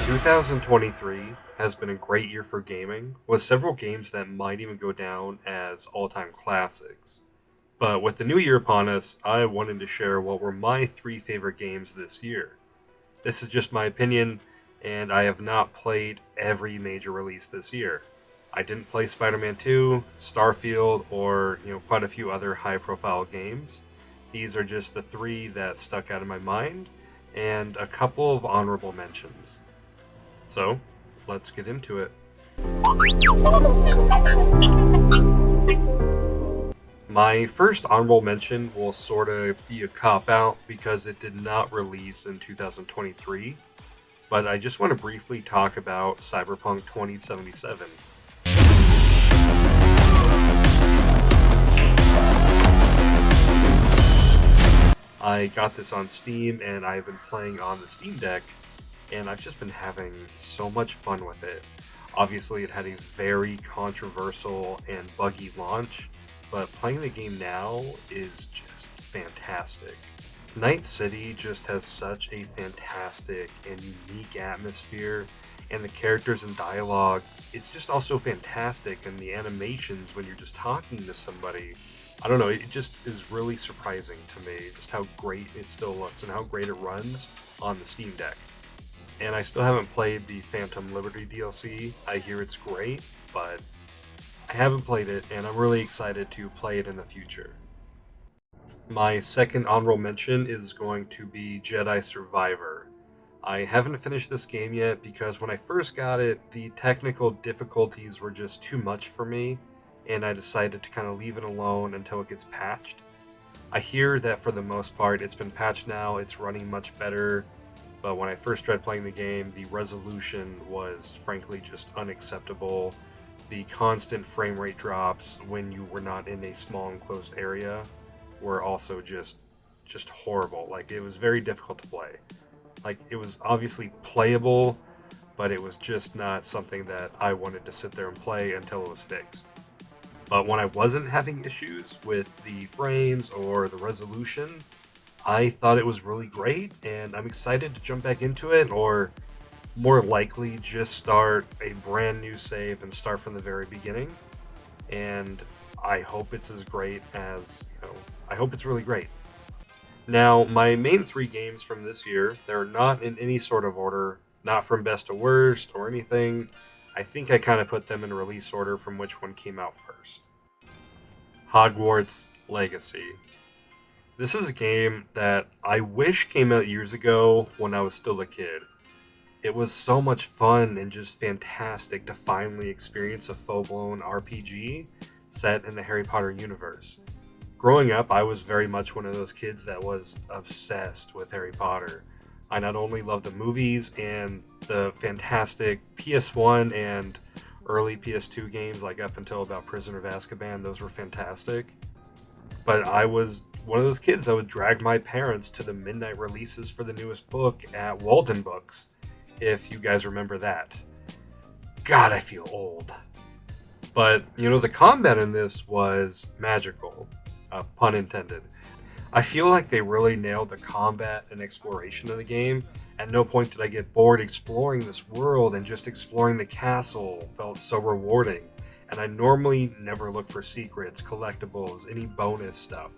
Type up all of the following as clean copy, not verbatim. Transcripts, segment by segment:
2023 has been a great year for gaming, with several games that might even go down as all-time classics. But with the new year upon us, I wanted to share what were my three favorite games this year. This is just my opinion, and I have not played every major release this year. I didn't play Spider-Man 2, Starfield, or quite a few other high-profile games. These are just the three that stuck out in my mind, and a couple of honorable mentions. So, let's get into it. My first honorable mention will sort of be a cop-out because it did not release in 2023, but I just want to briefly talk about Cyberpunk 2077. I got this on Steam and I've been playing on the Steam Deck, and I've just been having so much fun with it. Obviously, it had a very controversial and buggy launch, but playing the game now is just fantastic. Night City just has such a fantastic and unique atmosphere, and the characters and dialogue, it's just also fantastic, and the animations when you're just talking to somebody, I don't know, it just is really surprising to me just how great it still looks and how great it runs on the Steam Deck. And I still haven't played the Phantom Liberty DLC. I hear it's great, but I haven't played it, and I'm really excited to play it in the future. My second honorable mention is going to be Jedi Survivor. I haven't finished this game yet because when I first got it, the technical difficulties were just too much for me, and I decided to kind of leave it alone until it gets patched. I hear that for the most part it's been patched now, it's running much better, but when I first tried playing the game, the resolution was frankly just unacceptable. The constant frame rate drops when you were not in a small enclosed area were also just horrible. Like, it was very difficult to play. Like, it was obviously playable, but it was just not something that I wanted to sit there and play until it was fixed. But when I wasn't having issues with the frames or the resolution, I thought it was really great, and I'm excited to jump back into it, or more likely just start a brand new save and start from the very beginning. And I hope it's as great as, I hope it's really great. Now, my main three games from this year, they're not in any sort of order, not from best to worst or anything. I think I kind of put them in release order from which one came out first. Hogwarts Legacy. This is a game that I wish came out years ago when I was still a kid. It was so much fun and just fantastic to finally experience a full-blown RPG set in the Harry Potter universe. Growing up, I was very much one of those kids that was obsessed with Harry Potter. I not only loved the movies and the fantastic PS1 and early PS2 games, like up until about Prisoner of Azkaban, those were fantastic. But I was one of those kids that would drag my parents to the midnight releases for the newest book at Walden Books, if you guys remember that. God, I feel old. But, the combat in this was magical, pun intended. I feel like they really nailed the combat and exploration of the game. At no point did I get bored exploring this world, and just exploring the castle felt so rewarding. And I normally never look for secrets, collectibles, any bonus stuff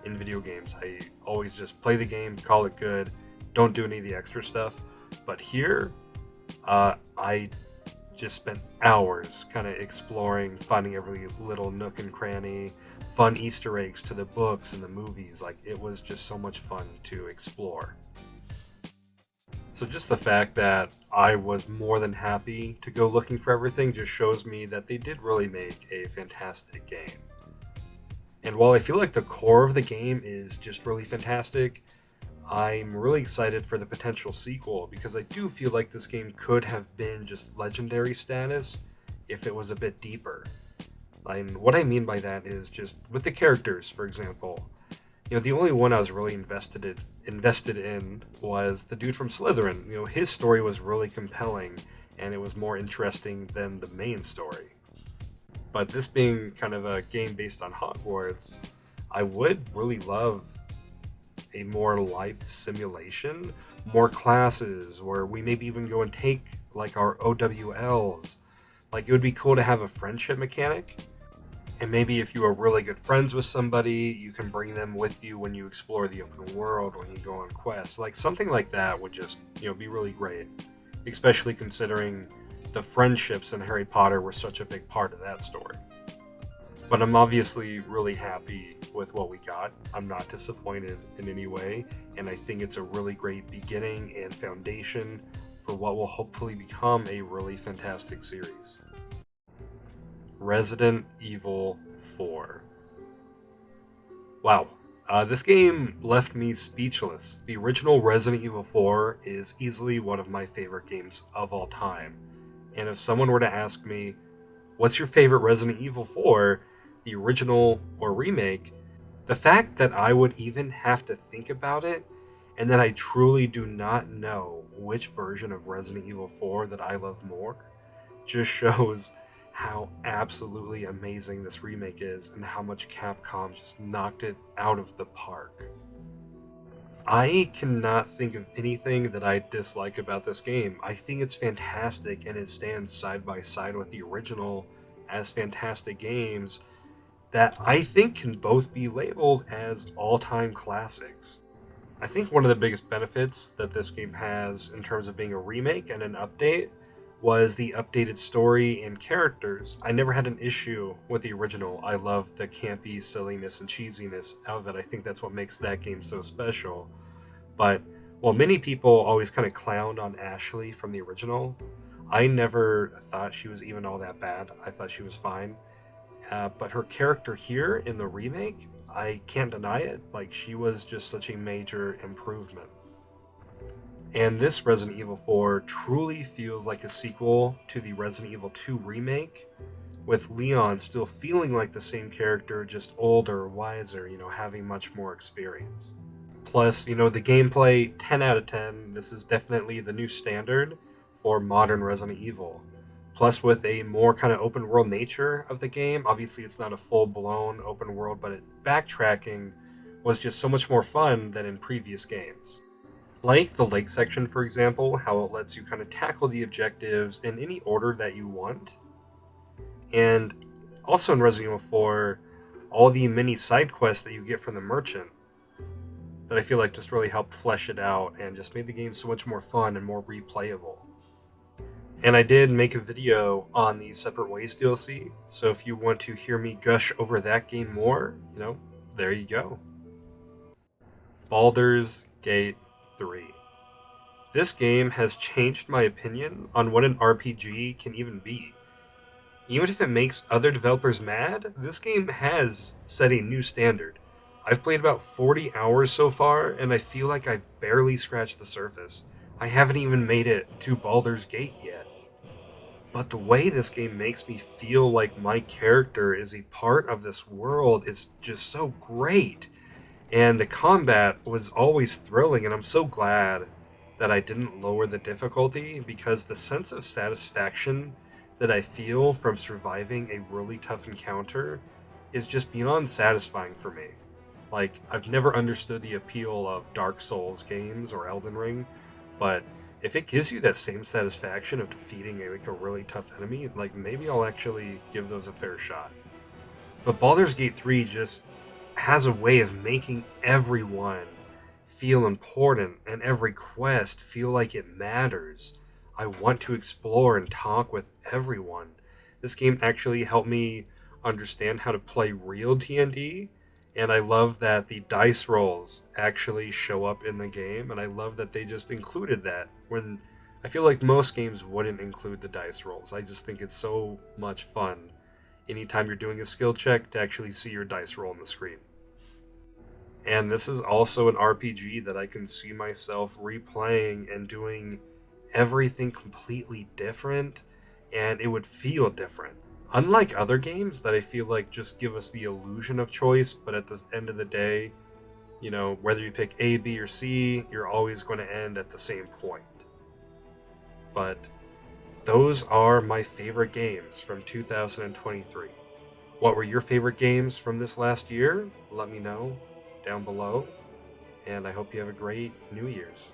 in video games. I always just play the game, call it good, don't do any of the extra stuff. But here, I just spent hours kind of exploring, finding every little nook and cranny, fun Easter eggs to the books and the movies. Like, it was just so much fun to explore. So just the fact that I was more than happy to go looking for everything just shows me that they did really make a fantastic game. And while I feel like the core of the game is just really fantastic, I'm really excited for the potential sequel, because I do feel like this game could have been just legendary status if it was a bit deeper. And what I mean by that is just with the characters, for example. The only one I was really invested in was the dude from Slytherin. His story was really compelling, and it was more interesting than the main story. But this being kind of a game based on Hogwarts, I would really love a more life simulation, more classes, where we maybe even go and take like our OWLs. Like, it would be cool to have a friendship mechanic. And maybe if you are really good friends with somebody, you can bring them with you when you explore the open world, when you go on quests. Like, something like that would just, be really great. Especially considering the friendships in Harry Potter were such a big part of that story. But I'm obviously really happy with what we got. I'm not disappointed in any way, and I think it's a really great beginning and foundation for what will hopefully become a really fantastic series. Resident Evil 4. Wow. This game left me speechless. The original Resident Evil 4 is easily one of my favorite games of all time. And if someone were to ask me, what's your favorite Resident Evil 4, the original or remake, the fact that I would even have to think about it, and that I truly do not know which version of Resident Evil 4 that I love more, just shows how absolutely amazing this remake is and how much Capcom just knocked it out of the park. I cannot think of anything that I dislike about this game. I think it's fantastic and it stands side by side with the original as fantastic games that I think can both be labeled as all-time classics. I think one of the biggest benefits that this game has in terms of being a remake and an update was the updated story and characters. I never had an issue with the original. I love the campy silliness and cheesiness of it. I think that's what makes that game so special. But while many people always kind of clowned on Ashley from the original, I never thought she was even all that bad. I thought she was fine. But her character here in the remake, I can't deny it. Like, she was just such a major improvement. And this Resident Evil 4 truly feels like a sequel to the Resident Evil 2 remake, with Leon still feeling like the same character, just older, wiser, having much more experience. Plus, the gameplay, 10 out of 10. This is definitely the new standard for modern Resident Evil. Plus, with a more kind of open world nature of the game, obviously it's not a full blown open world, but backtracking was just so much more fun than in previous games. Like the lake section, for example, how it lets you kind of tackle the objectives in any order that you want. And also in Resident Evil 4, all the mini side quests that you get from the merchant that I feel like just really helped flesh it out and just made the game so much more fun and more replayable. And I did make a video on the Separate Ways DLC, so if you want to hear me gush over that game more, there you go. Baldurs Gate 3. This game has changed my opinion on what an RPG can even be. Even if it makes other developers mad, this game has set a new standard. I've played about 40 hours so far, and I feel like I've barely scratched the surface. I haven't even made it to Baldur's Gate yet. But the way this game makes me feel like my character is a part of this world is just so great. And the combat was always thrilling, and I'm so glad that I didn't lower the difficulty, because the sense of satisfaction that I feel from surviving a really tough encounter is just beyond satisfying for me. Like, I've never understood the appeal of Dark Souls games or Elden Ring, but if it gives you that same satisfaction of defeating a really tough enemy, like, maybe I'll actually give those a fair shot. But Baldur's Gate 3 just has a way of making everyone feel important and every quest feel like it matters. I want to explore and talk with everyone. This game actually helped me understand how to play real D&D, and I love that the dice rolls actually show up in the game, and I love that they just included that when I feel like most games wouldn't include the dice rolls. I just think it's so much fun anytime you're doing a skill check to actually see your dice roll on the screen. And this is also an RPG that I can see myself replaying and doing everything completely different, and it would feel different. Unlike other games that I feel like just give us the illusion of choice, but at the end of the day, whether you pick A, B, or C, you're always going to end at the same point. But those are my favorite games from 2023. What were your favorite games from this last year? Let me know down below, and I hope you have a great New Year's.